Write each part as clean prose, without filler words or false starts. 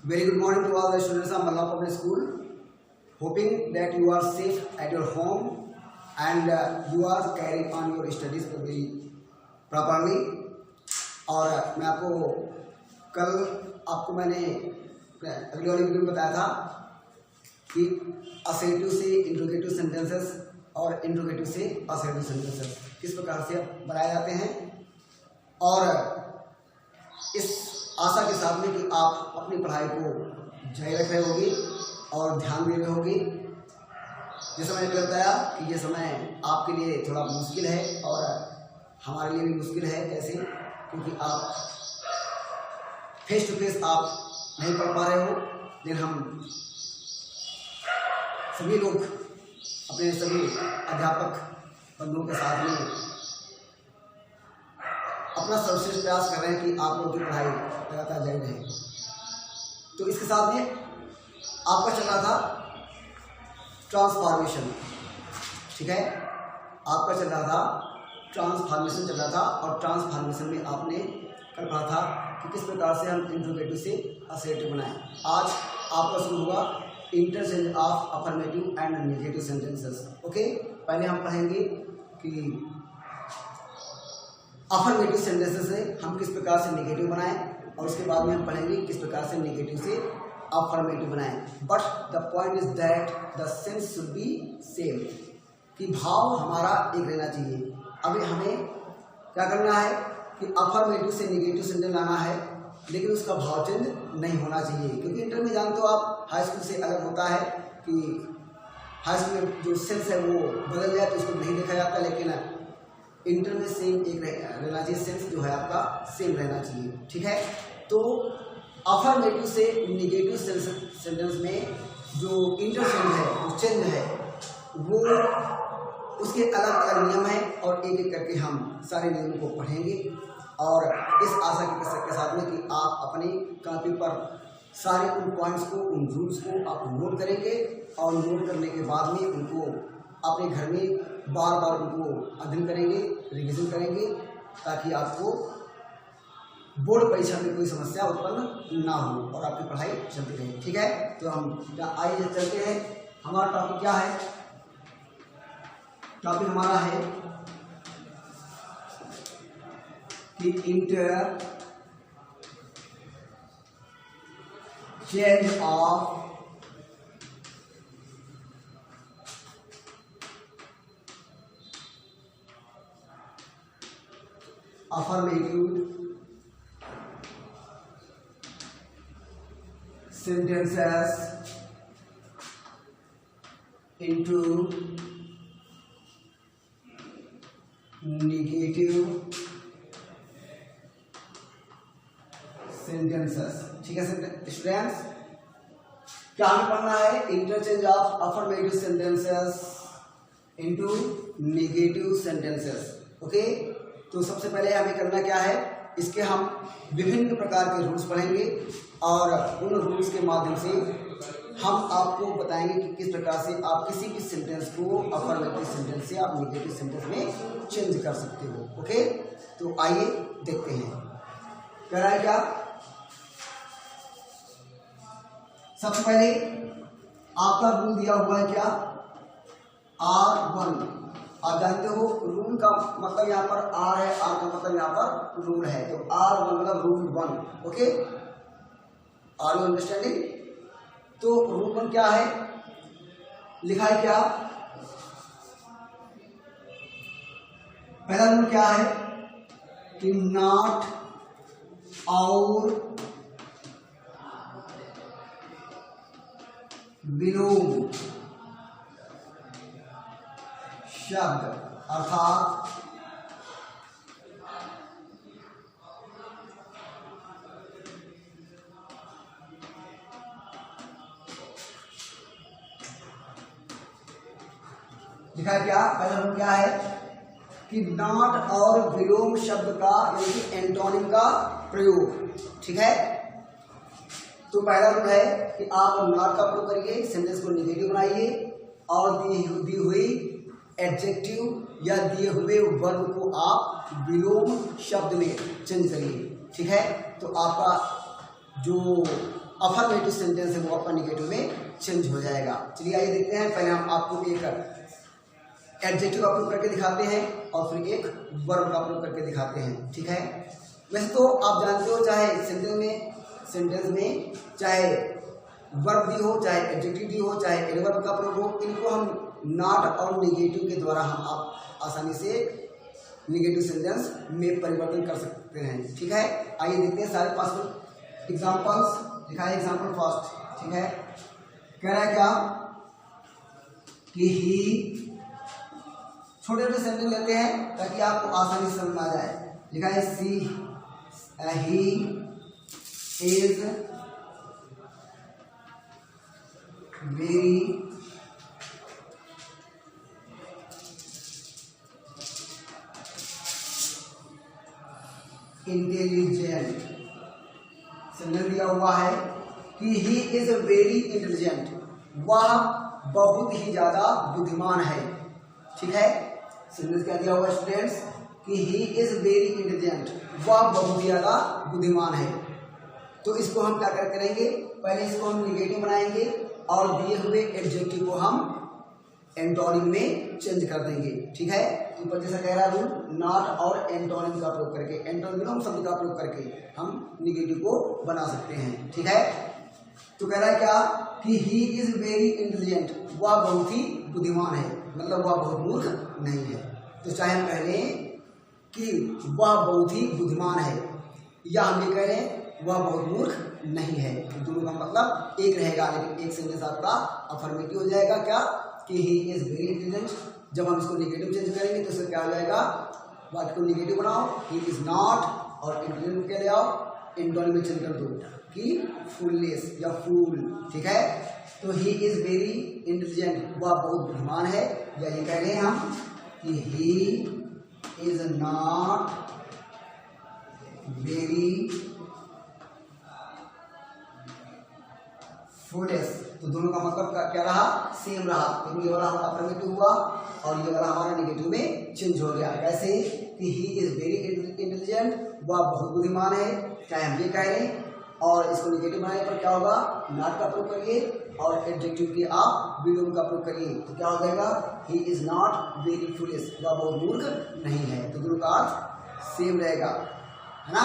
Very good morning to all the students of Malla Public School. Hoping that you are safe at your home and you are carrying on your studies very properly. और मैं आपको मैंने अगली वाली video में बताया था कि असर्टिव से इंट्रोगेटिव सेंटेंसेस और इंट्रोगेटिव से असर्टिव सेंटेंसेस किस प्रकार से बनाए जाते हैं, और इस आशा के साथ में कि आप अपनी पढ़ाई को जारी रख रहे होंगे और ध्यान दे रहे होंगे। जैसा मैंने बताया कि ये समय आपके लिए थोड़ा मुश्किल है और हमारे लिए भी मुश्किल है। कैसे? क्योंकि आप फेस टू फेस आप नहीं पढ़ पा रहे हो, लेकिन हम सभी लोग अपने सभी अध्यापक बंधुओं के साथ में अपना सर्वश्रेष्ठ प्रयास कर रहे हैं कि आप लोग की पढ़ाई लगातार जारी रहे। तो इसके साथ में आपका चल रहा था ट्रांसफॉर्मेशन, ठीक है, आपका चल रहा था ट्रांसफॉर्मेशन चल रहा था, और ट्रांसफॉर्मेशन में आपने कर पढ़ा था कि किस प्रकार से हम इंट्रोगेटिव से असर्टिव बनाएं। आज आपका शुरू हुआ interchange of affirmative and negative sentences. Okay, पहले हम पढ़ेंगे कि अफर्मेटिव सेंटेंसेस से हम किस प्रकार से नेगेटिव बनाएं, और उसके बाद में हम पढ़ेंगे किस प्रकार से नेगेटिव से अफर्मेटिव बनाएं। But the point is that the sense should be same, कि भाव हमारा एक रहना चाहिए। अभी हमें क्या करना है कि अफर्मेटिव से नेगेटिव सेंटेंस लाना है, लेकिन उसका भाव चेंज नहीं होना चाहिए, क्योंकि इंटर में जानते हो आप हाई स्कूल से अलग होता है कि हाई स्कूल में जो सेंस है वो बदल जाए तो उसको नहीं देखा जाता, लेकिन इंटर में सेम एक रहना चाहिए, सेंस जो है आपका सेम रहना चाहिए, ठीक है। तो अफर्मेटिव से नेगेटिव सेंटेंस में जो इंटरचेंज है, जो चेंज है, वो उसके अलग अलग नियम हैं, और एक एक करके हम सारे नियमों को पढ़ेंगे, और इस आशा के साथ में कि आप अपनी कॉपी पर सारे उन पॉइंट्स को, उन रूल्स को आप नोट करेंगे, और नोट करने के बाद में उनको अपने घर में बार बार उनको अध्ययन करेंगे, रिवीजन करेंगे, ताकि आपको बोर्ड परीक्षा में कोई समस्या उत्पन्न ना हो और आपकी पढ़ाई चलती रहे, ठीक है। तो हम आइए चलते हैं। हमारा टॉपिक क्या है? टॉपिक हमारा है कि inter change of affirmative sentences into negative sentences, ठीक है स्टूडेंट्स। क्या हमें पढ़ना है? Interchange of affirmative sentences into negative sentences. Okay, तो सबसे पहले हमें करना क्या है, इसके हम विभिन्न प्रकार के रूल्स पढ़ेंगे, और उन रूल्स के माध्यम से हम आपको बताएंगे कि किस प्रकार से आप किसी भी सेंटेंस को अफर्मेटिव सेंटेंस से आप नेगेटिव सेंटेंस में चेंज कर सकते हो। ओके, तो आइए देखते हैं कह रहा है क्या। सबसे पहले आपका रूल दिया हुआ है क्या, R1। आप जानते हो रूल का मतलब यहाँ पर R है, R का मतलब यहाँ पर रूल है, तो R1 मतलब rule 1। Okay, are you understanding? तो रूल 1 क्या है, लिखा है क्या? पहला रूल क्या है कि नॉट और बिलोंग शब्द, अर्थात लिखा है क्या? पहला रूल क्या है कि नॉट और विलोम शब्द का यानी कि एंटोनिम का प्रयोग, ठीक है। तो पहला रूल है कि आप नॉट का प्रयोग करिए, सेंटेंस को नेगेटिव बनाइए, और दी हुई एडजेक्टिव या दिए हुए वर्ब को आप विलोम शब्द में चेंज करिए, ठीक है। तो आपका जो अफर्मेटिव सेंटेंस है वो आपका निगेटिव में चेंज हो जाएगा। चलिए आइए देखते हैं। पहले हम आपको एक एडजेक्टिव का प्रयोग करके दिखाते हैं और फिर एक वर्ब का प्रयोग करके दिखाते हैं, ठीक है। वैसे तो आप जानते हो चाहे सेंटेंस में चाहे वर्ब भी हो, चाहे एडजेक्टिव भी हो, चाहे एडवर्ब का प्रयोग हो, इनको हम नॉट और नेगेटिव के द्वारा हम आप आसानी से नेगेटिव सेंटेंस में परिवर्तन कर सकते हैं, ठीक है। आइए देखते हैं सारे पॉसिबल एग्जांपल्स। लिखा है एग्जांपल फर्स्ट, ठीक है। कह रहा है क्या कि ही, छोटे छोटे सेंटेंस लेते हैं ताकि आपको आसानी से समझ में आ जाए। लिखा है see he is very intelligent. Sentence दिया हुआ है कि ही इज वेरी इंटेलिजेंट, वह बहुत ही ज्यादा बुद्धिमान है, ठीक है। सेंटेंस क्या दिया हुआ है स्टूडेंट्स कि ही इज वेरी इंटेलिजेंट, वह बहुत ही ज्यादा बुद्धिमान है। तो इसको हम क्या करेंगे, पहले इसको हम निगेटिव बनाएंगे और दिए हुए एडजेक्टिव को हम एंटोनिम में चेंज कर देंगे, ठीक है। ऊपर जैसा कह रहा है रूल, नॉट और एंटोनिम का प्रयोग करके, एंटोनिम शब्द का प्रयोग करके हम निगेटिव को बना सकते हैं, ठीक है। तो कह रहा है क्या कि ही इज वेरी इंटेलिजेंट, वह बहुत ही बुद्धिमान है, मतलब वह बहुत मूर्ख नहीं है। तो चाहे हम कह लें कि वह बहुत ही बुद्धिमान है या हम ये कह रहे हैं वह बहुत मूर्ख नहीं है, तो दोनों का मतलब एक रहेगा, लेकिन एक सेंटेंस आपका अफर्मेटिव हो जाएगा क्या कि ही इज वेरी इंटेलिजेंट। जब हम इसको नेगेटिव चेंज करेंगे तो इससे क्या हो जाएगा, वाक्य को नेगेटिव बनाओ, ही इज नॉट और इंटेलिजेंट के ले आओ, एंटोनिम में चेंज कर दो कि फुलनेस या फूल, ठीक है। तो ही इज वेरी इंटेलिजेंट, वह बहुत बुद्धिमान है, या ये कह रहे हैं हम कि he is not very fullest. तो दोनों का मतलब क्या रहा, सेम रहा, लेकिन ये वाला हमारा अफर्मेटिव हुआ और ये वाला हमारा नेगेटिव में चेंज हो गया। कैसे कि ही इज वेरी इंटेलिजेंट, वह बहुत बुद्धिमान है, चाहे हम ये कह रहे हैं, और इसको नेगेटिव बनाने पर क्या होगा, नॉट का प्रयोग करिए और एडजेक्टिव के आप विलोम का प्रयोग करिए, तो क्या हो जाएगा, he is not very foolish, वह बहुत मूर्ख नहीं है। तो दोनों का अर्थ सेम रहेगा, है ना।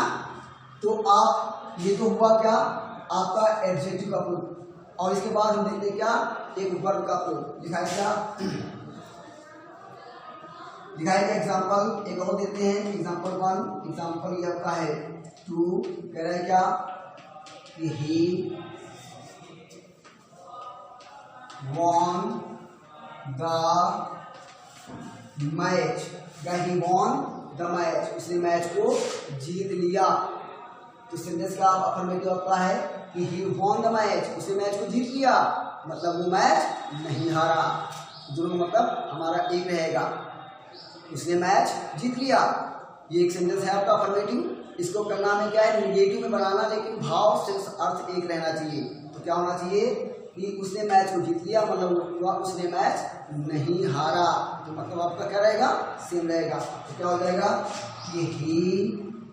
तो आप ये तो हुआ क्या आपका एडजेक्टिव का प्रयोग, और इसके बाद हम देखते हैं क्या एक वर्ब का प्रयोग। लिखा है क्या, लिखा है एग्जाम्पल, एक और देते हैं एग्जाम्पल 1। एग्जाम्पल ये आपका है 2। कह रहा है क्या कि ही won the match, he won the match, उसने मैच को जीत लिया। तो सेंटेंस का अफर्मेटिव आपका है कि ही won the मैच, उसने मैच को जीत लिया, मतलब वो मैच नहीं हारा। दोनों मतलब हमारा एक रहेगा, उसने मैच जीत लिया। ये एक सेंटेंस है आपका अफर्मेटिव। इसको करना में क्या है, निगेटिव में बनाना, लेकिन भाव से अर्थ एक रहना चाहिए। तो क्या होना चाहिए कि उसने मैच को जीत लिया, मतलब वह उसने मैच नहीं हारा, तो मतलब आपका क्या रहेगा, सेम रहेगा। तो क्या हो जाएगा कि ही,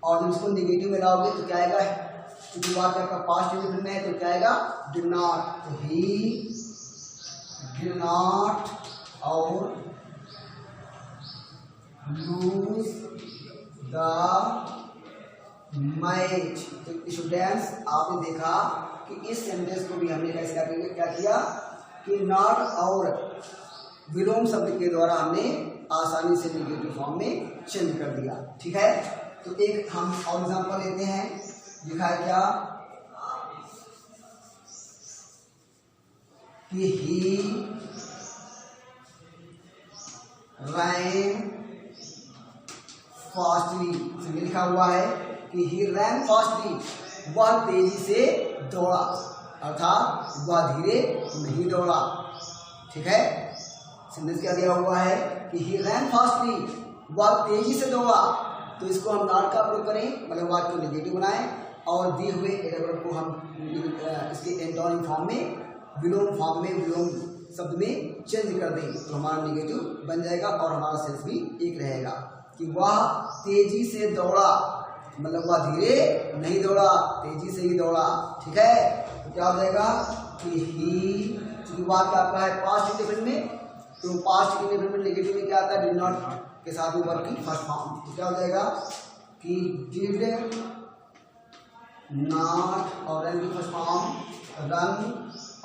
और इसको निगेटिव में लाओगे तो क्या आएगा, क्योंकि वाक्य आपका पास्ट इंडेफिनिट में है तो क्या आएगा, डिड नॉट। तो ही डिड नॉट और लूज द मैच। तो स्टूडेंट्स आपने देखा कि इस सेंटेंस को भी हमने कैसे क्या किया कि नॉट और विलोम शब्द के द्वारा हमने आसानी से निगेटिव फॉर्म में चेंज कर दिया, ठीक है। तो एक हम और एग्जांपल लेते हैं। लिखा है क्या कि ही रैन फास्टली, लिखा हुआ है कि ही रैन फास्टली, वह तेजी से दौड़ा, अर्थात वह धीरे नहीं दौड़ा, ठीक है। सेंटेंस क्या दिया हुआ है कि ही रैन फास्टली, वह तेजी से दौड़ा। तो इसको हम नॉट का प्रयोग करें, मतलब वाक्य को नेगेटिव बनाएं और दिए हुए एडवर्ब को हम इसके एंटोनिम फॉर्म में, विलोम फॉर्म में, विलोम शब्द में चेंज कर दें, तो हमारा नेगेटिव बन जाएगा और हमारा सेंस भी एक रहेगा कि वह तेजी से दौड़ा, मतलब वह धीरे नहीं दौड़ा, तेजी से ही दौड़ा, ठीक है। क्या हो जाएगा कि ही, चूंकि बात क्या आपका है पास्ट इंडेफिनिट में, तो पास्ट इंडेफिनिट में नेगेटिव में क्या आता है, डिड नॉट के साथ में वर्ब की फर्स्ट फॉर्म, तो क्या हो जाएगा कि डिड नॉट और रन की फर्स्ट फॉर्म रन,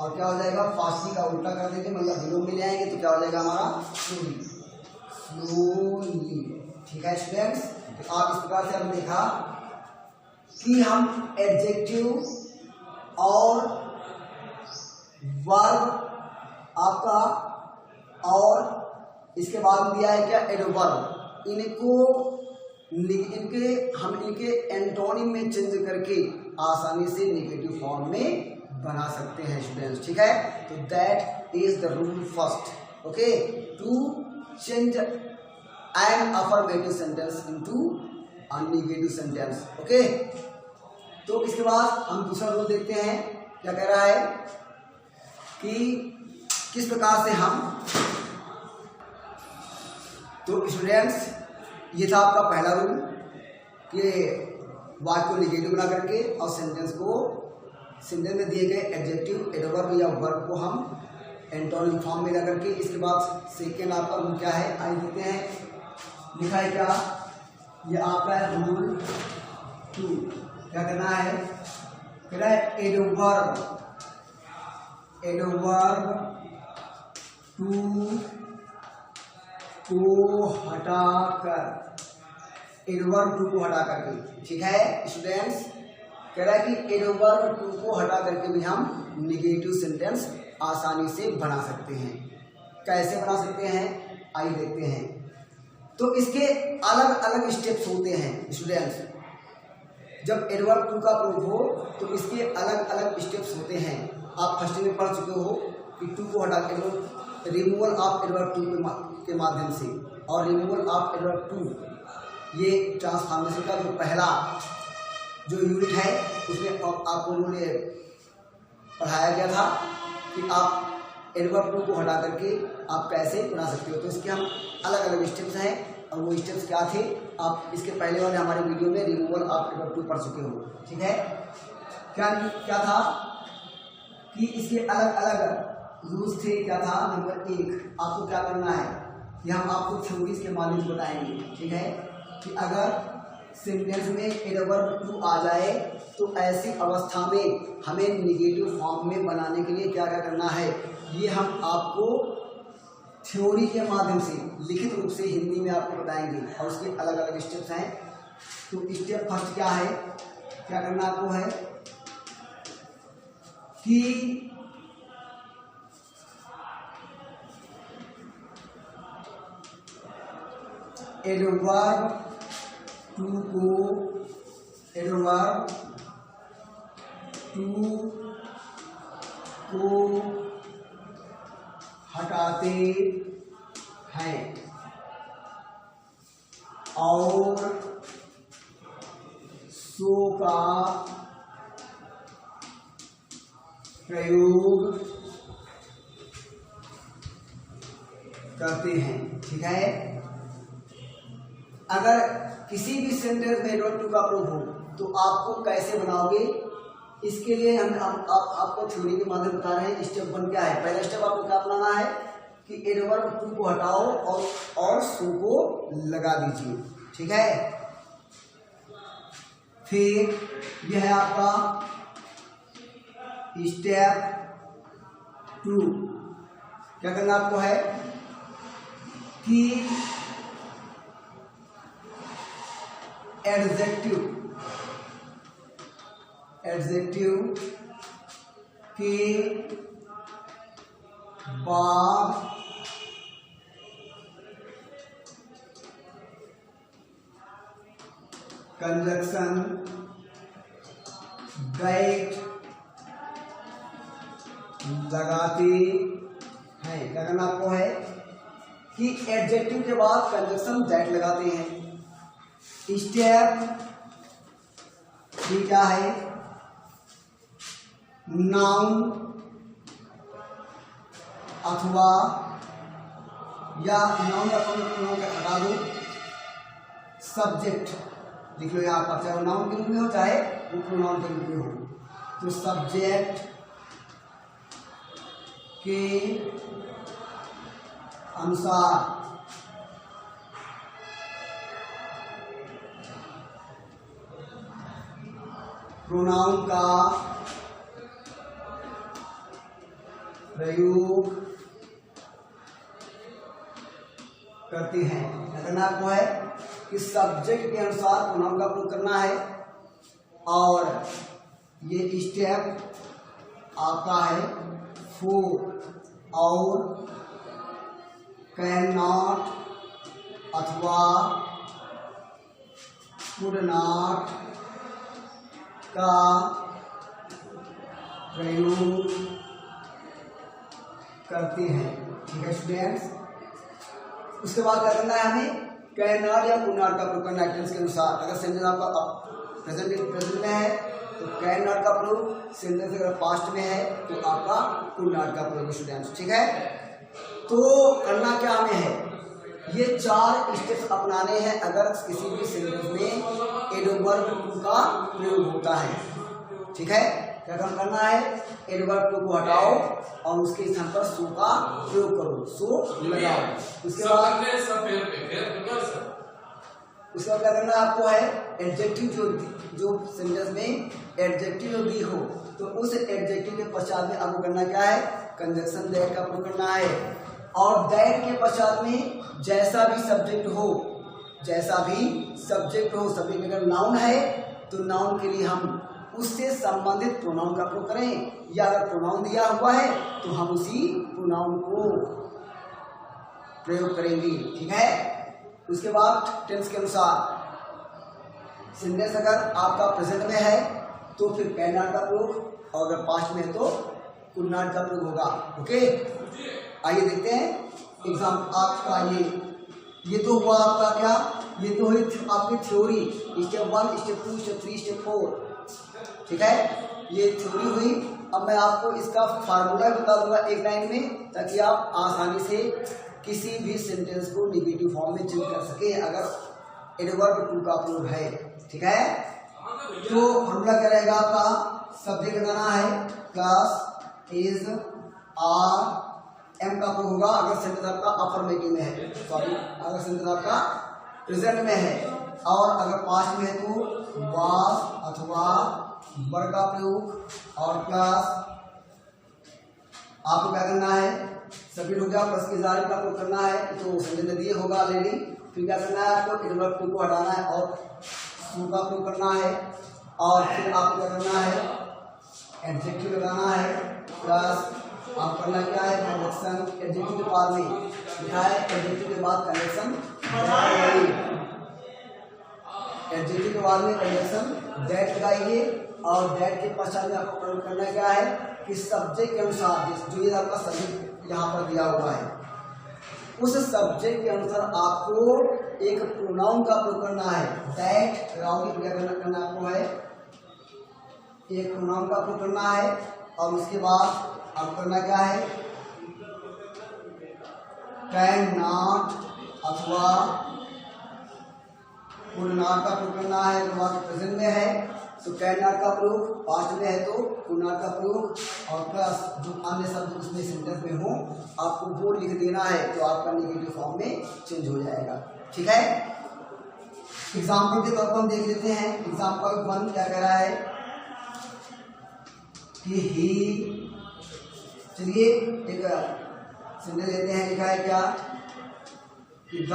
और क्या हो जाएगा फास्टली का उल्टा कर देंगे, मतलब विलोम में ले आएंगे, तो क्या हो जाएगा हमारा स्लोली, स्लोली। ठीक है स्टूडेंट्स, तो आप इस प्रकार से हमने देखा कि हम एडजेक्टिव और वर्ब आपका, और इसके बाद में दिया है क्या एडवर्ब, हम इनके एंटोनिम में चेंज करके आसानी से नेगेटिव फॉर्म में बना सकते हैं स्टूडेंट्स। ठीक है, तो that is the rule first, okay, to change an affirmative sentence into a negative sentence. Okay, तो इसके बाद हम दूसरा रूल देखते हैं, क्या कह रहा है कि किस प्रकार से हम, तो स्टूडेंट्स ये था आपका पहला रूल कि वाक्य को नेगेटिव बना करके और सेंटेंस में दिए गए एडजेक्टिव, एडवर्ब या वर्ब को हम एंटोनिम फॉर्म में ला करके। इसके बाद सेकेंड आपका रूल क्या है, आइए देखते हैं, लिखा है क्या, ये आपका है रूल 2, क्या करना है, कह रहा है एडवर्ब को हटाकर, एडवर्ब 2 को हटा करके। ठीक है स्टूडेंट्स, कह रहा है कि एडवर्ब 2 को हटा करके भी हम नेगेटिव सेंटेंस आसानी से बना सकते हैं। कैसे बना सकते हैं आइए देखते हैं। तो इसके अलग अलग स्टेप्स होते हैं स्टूडेंट्स, जब एडवर्ब 2 का प्रयोग हो तो इसके अलग अलग स्टेप्स होते हैं। आप फर्स्ट में पढ़ चुके हो कि 2 को हटा के रिमूवल ऑफ एडवर्ब 2 के माध्यम से, और रिमूवल ऑफ एडवर्ब 2 ये ट्रांसफॉर्मेशन का जो पहला जो यूनिट है उसमें आपको उन्होंने पढ़ाया गया था कि आप एडवर्ब 2 को हटा करके आप कैसे बना सकते हो। तो इसके हम अलग अलग स्टेप्स हैं, और वो स्टेप्स क्या थे आप इसके पहले वाले हमारे वीडियो में रिमूवल ऑफ एडवर्ब 2 पढ़ चुके हो। ठीक है, क्या था कि इसके अलग अलग रूल्स थे। क्या था, नंबर 1 आपको क्या करना है, कि हम आपको थ्योरीज के माध्यम से बताएंगे। ठीक है, कि अगर सेंटेंस में एडवर्ब 2 आ जाए तो ऐसी अवस्था में हमें नेगेटिव फॉर्म में बनाने के लिए क्या क्या करना है, ये हम आपको थ्योरी के माध्यम से लिखित रूप से हिंदी में आपको बताएंगे, और उसके अलग अलग स्टेप्स हैं। तो स्टेप फर्स्ट क्या है, क्या करना आपको है कि एडवर्ब 2 को हटाते हैं और सो का प्रयोग करते हैं। ठीक है, अगर किसी भी सेंटेंस में एडवर्ब 2 का प्रयोग हो तो आपको कैसे बनाओगे, इसके लिए हम आपको थ्योरी के माध्यम बता रहे हैं। स्टेप 1 क्या है, पहला स्टेप आपको क्या बनाना है कि एडवर्ब 2 को हटाओ और सो को लगा दीजिए। ठीक है, फिर यह है आपका स्टेप 2, क्या करना आपको है कि एडजेक्टिव के बाद कंजक्शन दैट लगाते हैं। क्या करना आपको है कि एडजेक्टिव के बाद कंजक्शन दैट लगाते हैं। स्टेप 3 क्या है, नाउन अथवा या नाउन या प्रोनाउन का हटा दो, सब्जेक्ट लिख लो यहाँ पर, चाहे वो नाउन के रूप में हो चाहे वो प्रोनाउन के रूप में हो। तो सब्जेक्ट के अनुसार प्रोनाउन का प्रयोग करते हैं। करना आपको है कि सब्जेक्ट के अनुसार प्रोनाउन का प्रयोग करना है और ये स्टेप आपका है 4 और कैन नॉट अथवा कुड नॉट का प्रयोग करते हैं। ठीक है स्टूडेंट्स, उसके बाद क्या करना है हमें कैन नॉट या कुड नॉट का प्रयोग करना है टेंस के अनुसार। अगर सेंटेंस आपका प्रेजेंट में है तो कैन नॉट का प्रयोग, सेंटेंस अगर पास्ट में है तो आपका कुड नॉट का प्रयोग स्टूडेंट्स। ठीक है, तो करना क्या हमें है, ये 4 स्टेप्स अपनाने हैं अगर किसी भी सेंटेंस में एडवर्ब टू का प्रयोग होता है। ठीक है, क्या काम करना है, एडवर्ब टू को हटाओ और उसके स्थान पर सो का प्रयोग करो, सो लगाओ। उसके बाद क्या करना है आपको है एडजेक्टिव जो सेंटेंस में एडजेक्टिव जो भी हो तो उस एडजेक्टिव के पश्चात में आपको करना क्या है, कंजक्शन दैट का प्रयोग करना है। और दैट के पश्चात में जैसा भी सब्जेक्ट हो, सब्जेक्ट अगर नाउन है तो नाउन के लिए हम उससे संबंधित प्रोनाउन का प्रयोग करें, या अगर प्रोनाउन दिया हुआ है तो हम उसी प्रोनाउन को प्रयोग करेंगे। ठीक है, उसके बाद टेंस के अनुसार सेंटेंस अगर आपका प्रेजेंट में है तो फिर कैन नॉट का प्रयोग, और अगर पास्ट में है तो कुड नॉट का प्रयोग होगा। ओके, आइए देखते हैं एग्जाम आपका। ये तो हुआ आपका क्या, ये तो हुई आपकी theory, step 1, step 2, step 3, step 4। ठीक है, ये थ्योरी हुई। अब मैं आपको इसका फार्मूला बता दूंगा एक लाइन में, ताकि आप आसानी से किसी भी सेंटेंस को नेगेटिव फॉर्म में चेंज कर सके अगर एडवर्ब टू का प्रयोग है। ठीक है, तो फार्मूला क्या रहेगा आपका, सब्जेक्ट लगाना है क्लास इज आर, एम का प्रयोग होगा अगर सेंटेंस आपका अफर्मेटिव में है, सॉरी अगर सेंटेंस आपका प्रेजेंट में है, और अगर पास्ट में है तो वाज अथवा वर का प्रयोग, और प्लस आपको क्या करना है, सब्जेक्ट हो गया प्लस के जार का प्रयोग करना है तो सेंटेंस में दिए होगा ऑलरेडी। फिर क्या करना है आपको एडवर्ब टू को हटाना है और सू का प्रयोग करना है, और फिर आपको क्या करना है एडजेक्टिव लगाना है, प्लस आप करना क्या है कंजक्शन। एडजेक्टिव के बाद में लिखा है, एडजेक्टिव के बाद कंजक्शन, एडजेक्टिव के बाद में कंजक्शन दैट लगाइए, और दैट के पश्चात में आपको प्रयोग करना क्या है कि सब्जेक्ट के अनुसार जो ये आपका सब्जेक्ट यहाँ पर दिया हुआ है उस सब्जेक्ट के अनुसार आपको एक प्रोनाउन का प्रयोग करना है। दैट लगाओगे क्या करना आपको है, एक प्रोनाउन का प्रयोग करना है, और उसके बाद अब करना क्या है, कैन नॉट अथवा कुड नॉट का प्रयोग करना है। तो आपके प्रेजेंट में है तो कैन नॉट का प्रयोग, पास्ट में है तो कुड नॉट का प्रयोग, और प्लस जो अन्य शब्द उसमें सेंटेंस में हो आपको वो लिख देना है तो आपका नेगेटिव फॉर्म में चेंज हो जाएगा। ठीक है, एग्जाम्पल के तौर पर हम देख लेते हैं। एग्जाम्पल 1 क्या कह रहा है कि ही, चलिए एक सेंटेंस लेते हैं, लिखा है क्या कि the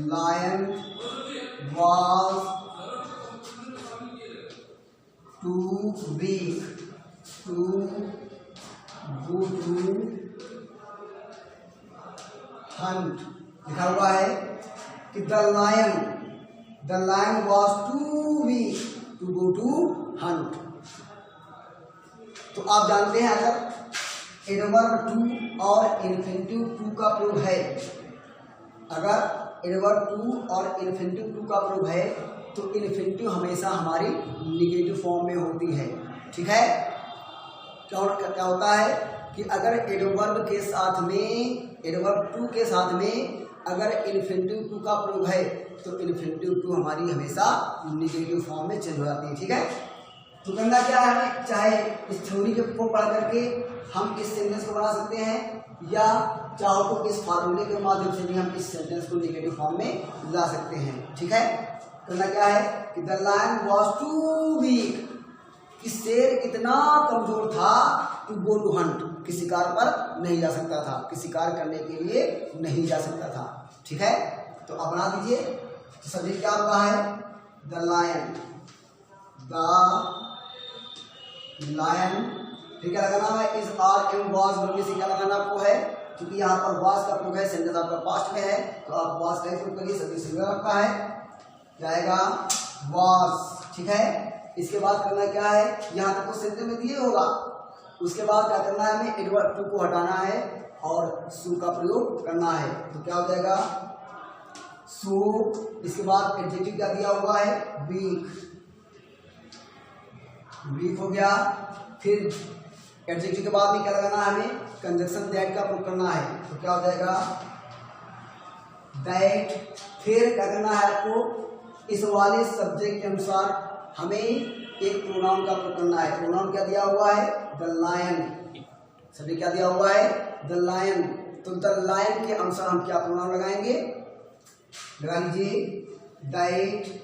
lion was too weak to go to hunt। लिखा हुआ है कि the lion was too weak to go to hunt। तो आप जानते हैं अगर एडवर्ब टू और इन्फिनिटिव टू का प्रयोग है, अगर एडवर्ब टू और इन्फिनिटिव टू का प्रयोग है तो इन्फिनिटिव हमेशा हमारी निगेटिव फॉर्म में होती है। ठीक है, क्या होता है कि अगर एडवर्ब के साथ में, एडवर्ब टू के साथ में अगर इन्फिनिटिव टू का प्रयोग है तो इन्फिनिटिव टू हमारी हमेशा निगेटिव फॉर्म में चेंज हो जाती है। ठीक है, तो करना क्या है हमें, चाहे इस थ्योरी को पढ़ करके हम इस सेंटेंस को बना सकते हैं या चाहो तो इस फार्मूले के माध्यम से भी हम इस सेंटेंस को नेगेटिव फॉर्म में ला सकते हैं। ठीक है, करना क्या है कि the lion was too weak, कि शेर इतना कमजोर था टू गो टू हंट, कि शिकार पर नहीं जा सकता था, कि शिकार करने के लिए नहीं जा सकता था। ठीक है, तो अब बना दीजिए। तो सब्जेक्ट क्या होगा है द लायन, ठीक है, लगाना है इस आर एम वॉज बोलने से क्या लगाना आपको है, क्योंकि यहाँ पर वॉज का प्रयोग है, सेंटेंस आपका पास्ट में है, तो आप वॉज का प्रयोग करिए, सब्जेक्ट सिंगुलर आपका है, क्या आएगा वॉज। ठीक है, इसके बाद करना क्या है, यहाँ तक तो सेंटेंस में दिए होगा, उसके बाद क्या करना है हमें एडवर्ब टू को हटाना है और सु का प्रयोग करना है। तो क्या हो जाएगा सु, इसके बाद एडजेक्टिव क्या दिया हुआ है वीक, वीक हो गया। फिर एडजेक्टिव के बाद में क्या लगाना है हमें, कंजक्शन दैट का प्रयोग करना है, तो क्या हो जाएगा दैट। फिर क्या करना है आपको, इस वाले सब्जेक्ट के अनुसार हमें एक प्रोनाउन का प्रयोग करना है। प्रोनाउन क्या दिया हुआ है द लायन, सभी क्या दिया हुआ है द लायन, तो द लायन के अनुसार हम क्या प्रोनाउन लगाएंगे, लगा लीजिए दैट,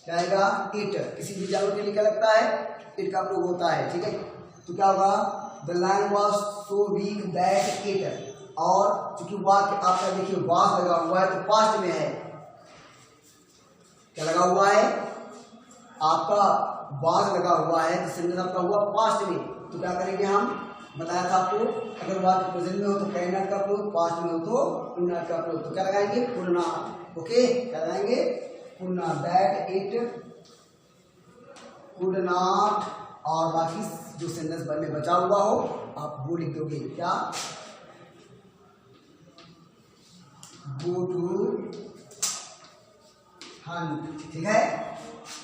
क्या आएगा इट, किसी भी जानवर के लिए क्या लगता है इट का प्रयोग होता है। ठीक है, तो क्या होगा the lion was so weak that it, और चूंकि वाक्य आपका देखिए वाज लगा हुआ है तो पास्ट में है, क्या लगा हुआ है आपका वाज लगा हुआ है, तो सेंटेंस आपका हुआ पास्ट में, तो क्या करेंगे हम, बताया था आपको अगर वाक्य प्रेजेंट में हो तो कैन नॉट का प्रयोग, पास्ट में हो तो कुड नॉट का प्रयोग, तो क्या लगाएंगे कुड नॉट। ओके, क्या लगाएंगे could not, that it could not, और बाकी जो सेंटेंस में बचा हुआ हो आप वो लिख दोगे, क्या गो टू हंट। ठीक है,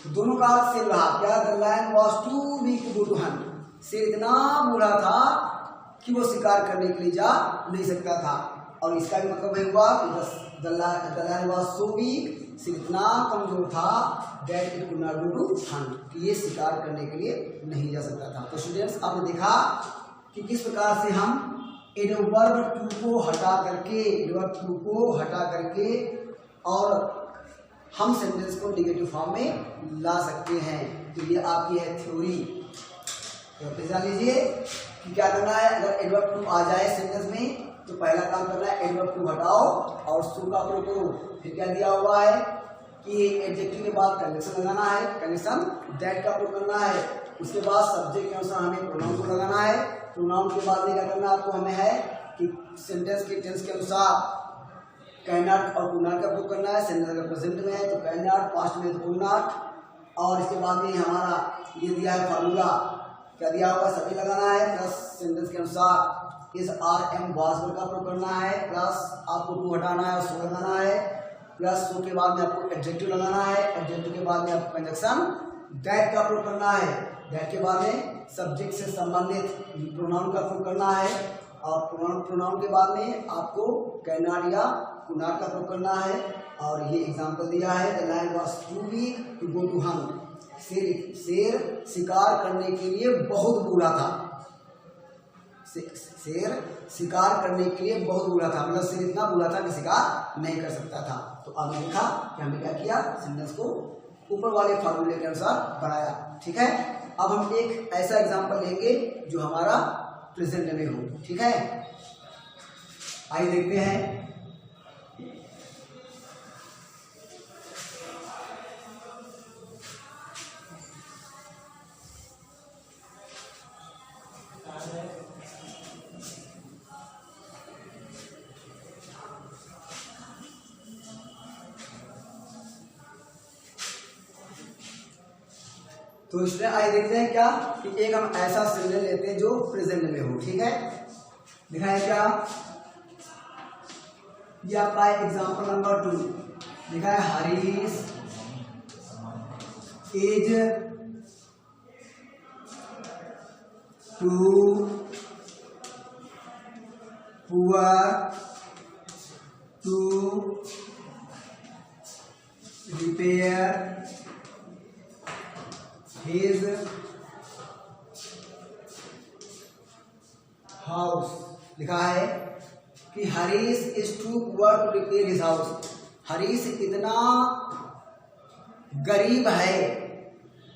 तो दोनों का सेम रहा, क्या the lion was too weak to go to hunt, शेर इतना बूढ़ा था कि वो शिकार करने के लिए जा नहीं सकता था, और इसका भी मतलब हुआ कि the lion was so weak, शेर इतना कमजोर था that it could not go to hunt, कि ये शिकार करने के लिए नहीं जा सकता था। तो स्टूडेंट्स आपने देखा कि किस प्रकार से हम एडवर्ब टू को हटा करके और हम सेंटेंस को नेगेटिव फॉर्म में ला सकते हैं। तो ये आपकी है थ्योरी, तो जान लीजिए कि क्या करना है, अगर एडवर्ब टू आ जाए सेंटेंस में तो पहला काम करना है एडवर्ब टू हटाओ और सु का प्रयोग करो। फिर क्या दिया हुआ है कि एडजेक्टिव के बाद कंडीशन लगाना है, कंडीशन दैट का प्रयोग करना है, उसके बाद सब्जेक्ट के अनुसार हमें प्रोनाउन को लगाना है, प्रोनाउन के बाद में क्या करना आपको हमें है कि सेंटेंस के टेंस के अनुसार कैन नॉट और कुड नॉट का प्रयोग करना है, सेंटेंस अगर प्रेजेंट में है तो कैन नॉट, पास्ट में तो कुड नॉट, और इसके बाद में हमारा ये दिया है फार्मूला, क्या दिया होगा सभी लगाना है, प्लस सेंटेंस के अनुसार इस आर एम वाज का प्रयोग करना है, प्लस आपको टू हटाना है और सो लगाना है, प्लस सो के बाद में आपको एडजेक्टिव लगाना है, एडजेक्टिव के बाद में आपको कंजक्शन दैट का प्रयोग करना है, दैट के बाद में सब्जेक्ट से संबंधित प्रोनाउन का प्रयोग करना है, और प्रोनाउन के बाद में आपको कैन नॉट या कुड नॉट का प्रयोग करना है। और ये एग्जांपल दिया है the lion was too weak to go to hunt, शेर शिकार करने के लिए बहुत बूढ़ा था, शेर शिकार करने के लिए बहुत बूढ़ा था, मतलब शेर इतना बूढ़ा था कि शिकार नहीं कर सकता था। तो आपने देखा कि हमने क्या किया, सेंटेंस को ऊपर वाले फार्मूले के अनुसार बनाया। ठीक है, अब हम एक ऐसा एग्जांपल लेंगे जो हमारा प्रेजेंट में हो। ठीक है, आइए देखते हैं। तो इसमें आइए देखते हैं क्या कि एक हम ऐसा सिग्नल लेते हैं जो प्रेजेंट में हो। ठीक है, दिखाएं क्या, ये आपका एग्जांपल नंबर 2 दिखाएं, Harish is too poor to repair his house. लिखा है कि Harish is too poor to repair his house. Harish इतना गरीब है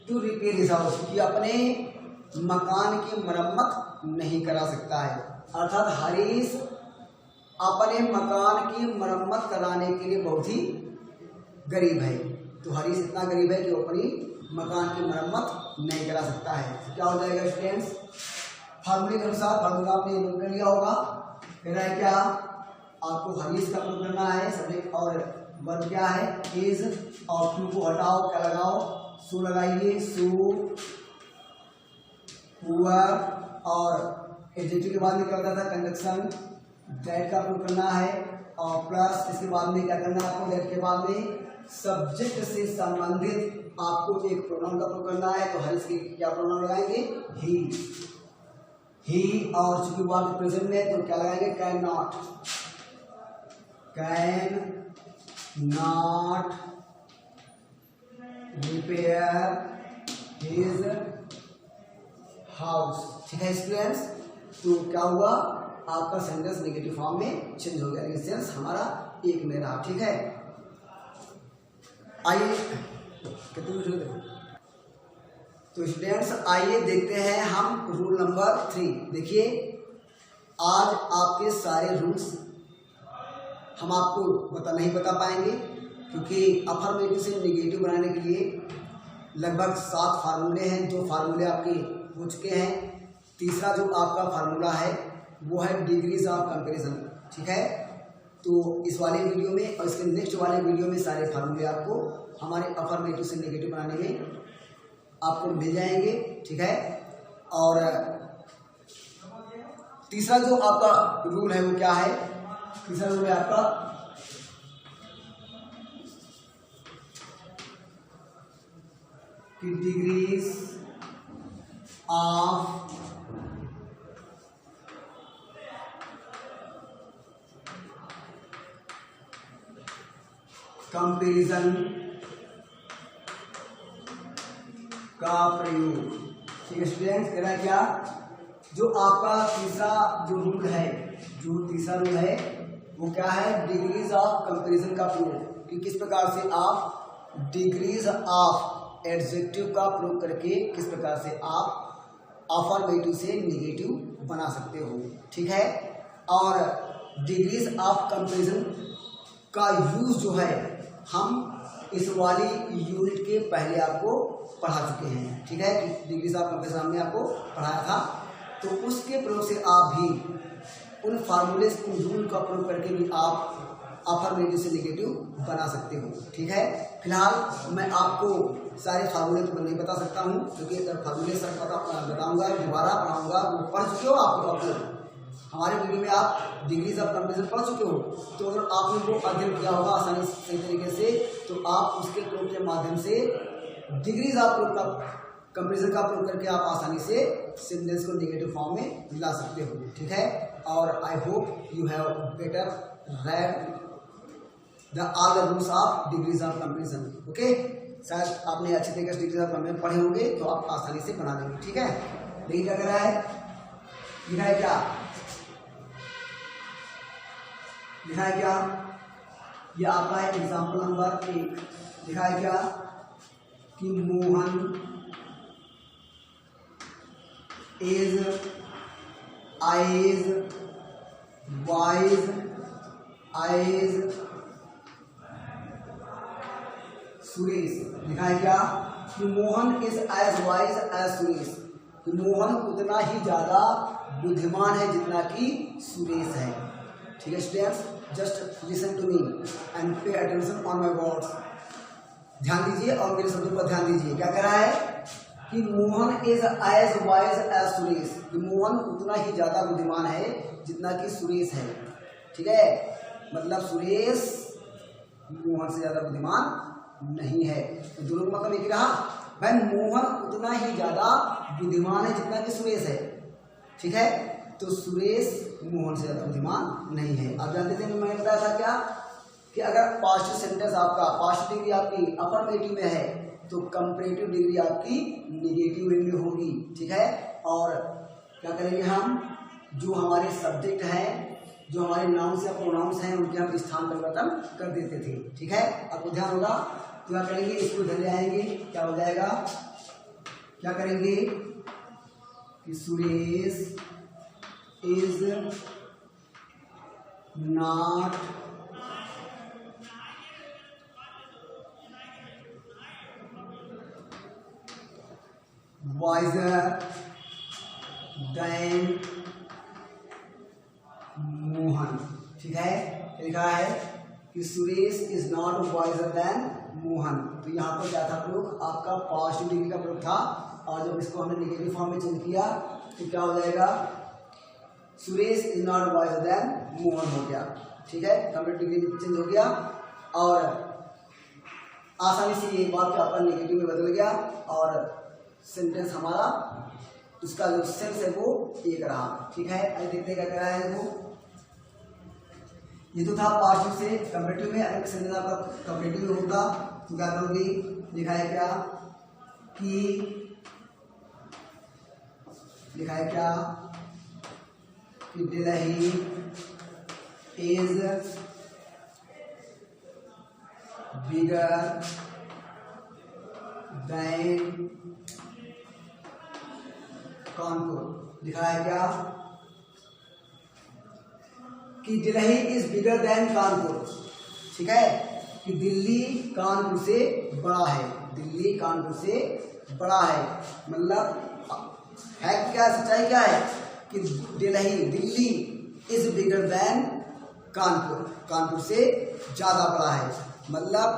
टू रिपेयर हिज हाउस कि अपने मकान की मरम्मत नहीं करा सकता है। अर्थात हरीश अपने मकान की मरम्मत कराने के लिए बहुत ही गरीब है। तो हरीश इतना गरीब है कि वो अपनी मकान की मरम्मत नहीं करा सकता है। तो क्या हो जाएगा स्टूडेंट्स, फार्मूले के अनुसार, फार्मूला आपने नोट कर लिया होगा। कहना है क्या, आपको हरीश का प्रूफ करना है। सब्जेक्ट और वर्ब क्या है, इज, और टू को हटाओ, क्या लगाओ, सू लगाइए, सू पुअर, और एडजेक्टिव के बाद में क्या होता था, कंजक्शन, दैट का प्रूफ करना है, और प्लस इसके बाद में क्या करना है आपको, दैट के बाद में सब्जेक्ट से संबंधित आपको एक प्रोनाउन का प्रूफ करना है। तो हरीश के क्या प्रोनाउन लगाएंगे, ही, और चूंकि वर्ब प्रेजेंट में तो क्या लगाएंगे, can not repair his house. ठीक है स्टूडेंट्स, तो क्या हुआ, आपका सेंटेंस नेगेटिव फॉर्म में चेंज हो गया, लेकिन सेंस हमारा एक में रहा। ठीक है, आइए कितने मिनट देखो। तो स्टूडेंट्स आइए देखते हैं हम रूल नंबर 3। देखिए, आज आपके सारे रूल्स हम आपको नहीं बता पाएंगे, क्योंकि अफर्मेटिव से नेगेटिव बनाने के लिए लगभग 7 फार्मूले हैं। 2 फार्मूले आपके हो चुके हैं, तीसरा जो आपका फार्मूला है वो है डिग्रीज ऑफ कंपैरिजन। ठीक है, तो इस वाले वीडियो में और इसके नेक्स्ट वाले वीडियो में सारे फार्मूले आपको हमारे अफर्मेटिव से नेगेटिव बनाने में आपको मिल जाएंगे। ठीक है, और तीसरा जो आपका रूल है वो क्या है, तीसरा रूल है आपका कि डिग्रीज ऑफ कंपैरिजन का प्रयोग। ठीक है स्टूडेंट्स, कह रहा है क्या, जो आपका तीसरा जो रूल है, वो क्या है, डिग्रीज ऑफ कंपैरिजन का प्रयोग, कि किस प्रकार से आप डिग्रीज ऑफ एडजेक्टिव का प्रयोग करके किस प्रकार से आप अफर्मेटिव से नेगेटिव बना सकते हो। ठीक है, और डिग्रीज ऑफ कंपैरिजन का यूज जो है हम इस वाली यूनिट के पहले आपको पढ़ा चुके हैं। ठीक है, कि डिग्रीज ऑफ कंपैरिजन हमने आपको पढ़ाया था, तो उसके प्रयोग से आप भी उन फार्मूले, उन रूल का प्रयोग करके भी आप अफर्मेटिव से नेगेटिव बना सकते हो। ठीक है, फिलहाल मैं आपको सारे फार्मूले तो नहीं बता सकता हूँ, क्योंकि अगर फार्मूले सर बताऊँगा, दोबारा पढ़ाऊँगा, वो पढ़ चुके हो आप हमारे वीडियो में, आप डिग्रीज ऑफ कंपैरिजन पढ़ चुके हो। तो अगर आपने वो अध्ययन किया होगा आसानी सही तरीके से, तो आप उसके प्रयोग के माध्यम से डिग्रीज ऑफ कंपैरिजन का प्रयोग करके आप आसानी से सेंटेंस को नेगेटिव फॉर्म में ला सकते हो। ठीक है, और I hope you have better read all the rules of degrees of comparison. Okay, शायद आपने अच्छी तरीके से डिग्रीज ऑफ कंपैरिजन पढ़े होंगे, तो आप आसानी से बना देंगे। ठीक है, लेकिन क्या कर रहा है, लिखा है क्या, लिखा है क्या, ये आपका है एग्जाम्पल नंबर 1। लिखा है क्या कि Mohan is as wise as Suresh. लिखा है क्या कि Mohan is as wise as Suresh, कि मोहन उतना ही ज्यादा बुद्धिमान है जितना कि सुरेश है। ठीक है students, just listen to me and pay attention on my words. ध्यान दीजिए और मेरे शब्दों पर ध्यान दीजिए। क्या कह रहा है कि Mohan is as wise as Suresh, कि मोहन उतना ही ज्यादा बुद्धिमान है जितना कि सुरेश है। ठीक है, मतलब सुरेश मोहन से ज्यादा बुद्धिमान नहीं है। तो दोनों का मतलब एक रहा, भाई मोहन उतना ही ज्यादा बुद्धिमान है जितना कि सुरेश है। ठीक है, तो सुरेश मोहन से ज्यादा बुद्धिमान नहीं है। आप जानते थे, मैंने बताया था क्या कि अगर पास्ट सेंटेंस आपका, पास्ट डिग्री आपकी अफर्मेटिव में है, तो कंपैरेटिव डिग्री आपकी निगेटिव वे में होगी, ठीक है। और क्या करेंगे हम, जो हमारे सब्जेक्ट हैं, जो हमारे नाउन्स या प्रोनाउंस हैं, उनके हम स्थान परिवर्तन कर देते थे, ठीक है। आपको ध्यान होगा तो क्या करेंगे, इसको इधर ले आएंगे, क्या हो जाएगा, क्या करेंगे कि Suresh is not wiser than Mohan, ठीक है। लिखा है कि Suresh is not wiser than Mohan. तो यहाँ पर क्या था प्रयोग, आपका पॉजिटिव डिग्री का प्रयोग था, और जब इसको हमने नेगेटिव फॉर्म में चेंज किया तो क्या हो जाएगा, Suresh is not wiser than Mohan हो गया, ठीक है। कंपैरेटिव डिग्री चेंज हो गया और आसानी से ये वाक्य आपका नेगेटिव में बदल गया और सेंटेंस हमारा उसका जो सेंस है वो एक रहा, ठीक है। आइए देखते हैं क्या कह रहा है। देखो ये तो था पॉजिटिव से कंपैरेटिव में, अगर सेंटेंस आपका कंपैरेटिव में होता तो क्या करोगे, लिखा है क्या कि Delhi is bigger than Kanpur. लिखा है क्या कि Delhi is bigger than Kanpur, ठीक है। कि दिल्ली कानपुर से बड़ा है, दिल्ली कानपुर से बड़ा है, मतलब है क्या, सच्चाई क्या है कि Delhi is bigger than Kanpur, Kanpur से ज्यादा बड़ा है, मतलब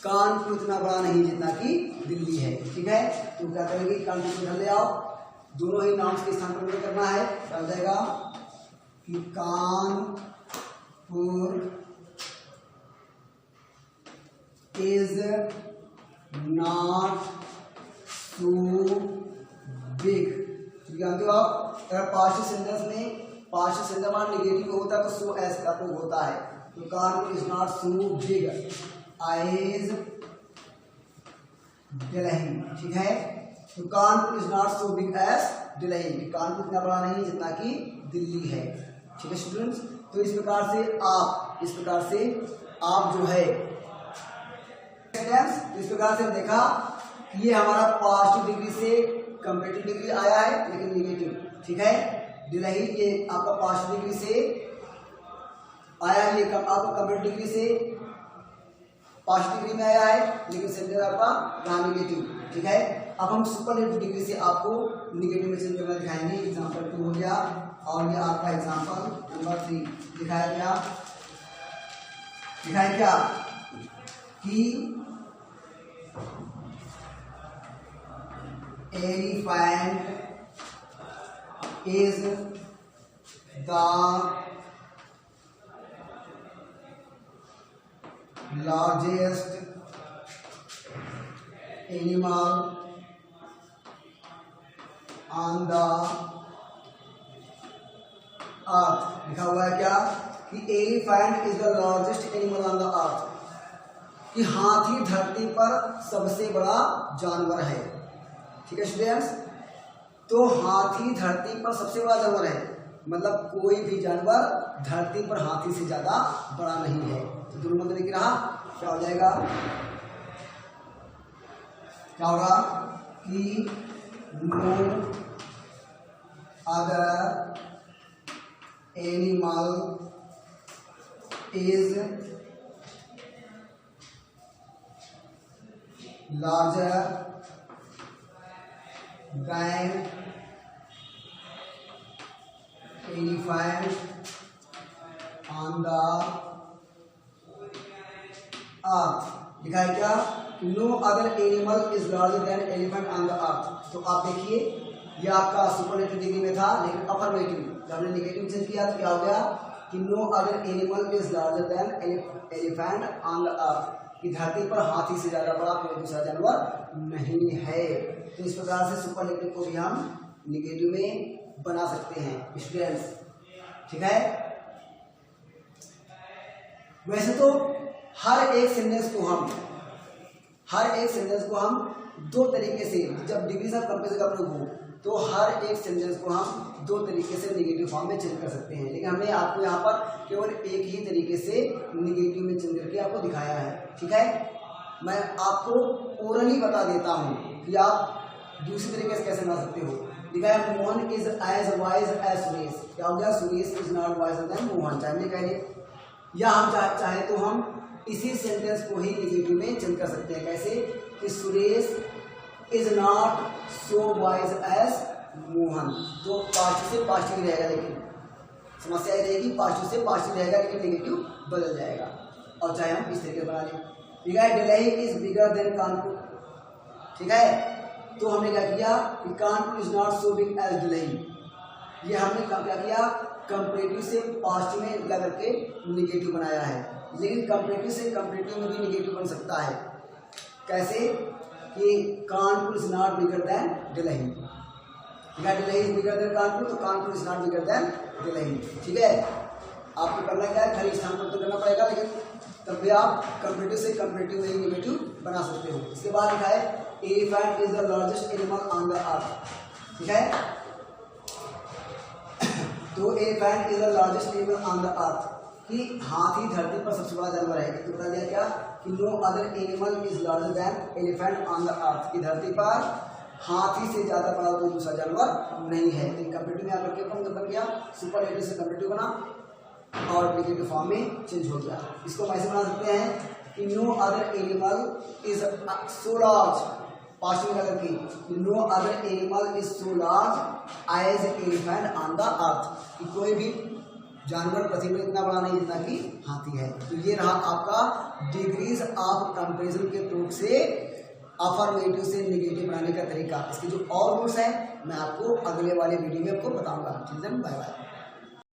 कानपुर इतना बड़ा नहीं जितना कि दिल्ली है, ठीक है। तो क्या करेंगे, कानपुर को घर ले आओ, दोनों ही नाउन्स के स्थान पर करना है, क्या हो जाएगा कि Kanpur is not so big. जानते हो आप, अगर पार्शियल सेंटेंस में पार्शियल सेंटेंस में नेगेटिव होता है तो सो एस का प्रयोग होता है। तो Kanpur is not so big as Delhi, ठीक है। तो Kanpur is not so big as Delhi, Kanpur इतना बड़ा नहीं जितना कि दिल्ली है, ठीक है स्टूडेंट्स। तो इस प्रकार से आप जो है इस प्रकार से देखा कि ये हमारा पॉजिटिव डिग्री से कंपैरेटिव डिग्री आया है लेकिन निगेटिव, ठीक है। दिल्ली ये आपका पॉजिटिव डिग्री से आया है, ये आपका कंपैरेटिव डिग्री से पॉजिटिव डिग्री में आया है लेकिन सेंटेंस आपका रहा निगेटिव, ठीक है। अब हम सुपरलेटिव डिग्री से आपको निगेटिव में चेंज करना दिखाएंगे। एग्जांपल 2 हो गया और ये आपका एग्जांपल नंबर 3 दिखाया क्या कि elephant is the largest animal on the earth। लिखा हुआ है क्या कि elephant is the largest animal on the earth, कि हाथी धरती पर सबसे बड़ा जानवर है, ठीक है स्टूडेंट्स। तो हाथी धरती पर सबसे बड़ा जानवर है, मतलब कोई भी जानवर धरती पर हाथी से ज्यादा बड़ा नहीं है। तो दोनों मतलब लिख रहा, क्या हो जाएगा, क्या होगा कि no other animal is larger than elephant on the earth। लिखा है क्या, no other animal is larger than elephant on the earth. तो आप देखिए ये आपका सुपरलेटिव डिग्री में था लेकिन अफर्मेटिव जब हमने नेगेटिव चेंज किया तो क्या हो गया कि no other animal is larger than elephant on the earth, कि धरती पर हाथी से ज्यादा बड़ा कोई दूसरा जानवर नहीं है। तो इस प्रकार से सुपरलेटिव को भी हम नेगेटिव में बना सकते हैं स्टूडेंट्स, ठीक है। वैसे तो हर एक सेंटेंस को हम हर एक सेंटेंस को हम दो तरीके से, जब डिग्रीज ऑफ कंपेरिजन का प्रयोग हो तो हर एक सेंटेंस को हम दो तरीके से निगेटिव फॉर्म में चेंज कर सकते हैं, लेकिन हमने आपको यहाँ पर केवल एक ही तरीके से निगेटिव में चेंज करके आपको दिखाया है। ठीक है, मैं आपको ओरली बता देता हूँ कि आप दूसरी तरीके से कैसे बना सकते हो। लिखा है Mohan is as wise as Suresh. क्या हो गया? Suresh is not wiser than Mohan. चाहे कह दिए, या हम चाहे तो हम इसी सेंटेंस को ही निगेटिव में चेंज कर सकते हैं। कैसे? कि Suresh is not so wise as Mohan. तो पास्ट से पॉजिटिव रहेगा, लेकिन समस्या ये रहेगी पास्ट से पॉजिटिव रहेगा लेकिन निगेटिव बदल जाएगा। और चाहे हम इस तरीके बना लें। ठीक है, Delhi is bigger than Kanpur. ठीक है, तो हमने क्या किया कि Kanpur is not so big as Delhi. ये हमने क्या किया? कंपेरेटिव से पॉजिटिव में लगा करके निगेटिव बनाया है, लेकिन कंपेरेटिव से कंपेरेटिव में भी निगेटिव बन सकता है। कैसे? कि Kanpur is not bigger than Delhi. Delhi is bigger than Kanpur, तो Kanpur is not bigger than Delhi. ठीक है, आपको करना क्या है? खाली स्थान पर तो करना पड़ेगा, लेकिन तब भी आप कंपेरेटिव से कंपेरेटिव में ही निगेटिव बना सकते हो। इसके बाद लिखा है elephant is the largest animal on the अर्थ। ठीक है, तो elephant is the largest animal on the earth, कि हाथी धरती पर सबसे बड़ा जानवर है। तो बता दिया क्या कि no other animal is larger than elephant on the earth, की धरती पर हाथी से ज्यादा बड़ा कोई दूसरा जानवर नहीं है। तो कंपेरेटिव में आकर के कौन बन गया? सुपरलेटिव से कंपेरेटिव बना और निगेटिव फॉर्म में चेंज हो गया। इसको हम ऐसे बना सकते हैं कि no other animal is so large, past में लगा कि no other animal is so large as elephant on the earth, कि कोई भी जानवर पृथ्वी में इतना बड़ा नहीं जितना कि हाथी है। तो ये रहा आपका डिग्रीज ऑफ कंपेरिजन के प्रयोग से अफर्मेटिव से निगेटिव बनाने का तरीका। इसके जो और रूल्स हैं मैं आपको अगले वाले वीडियो में आपको बताऊंगा। Children, bye bye.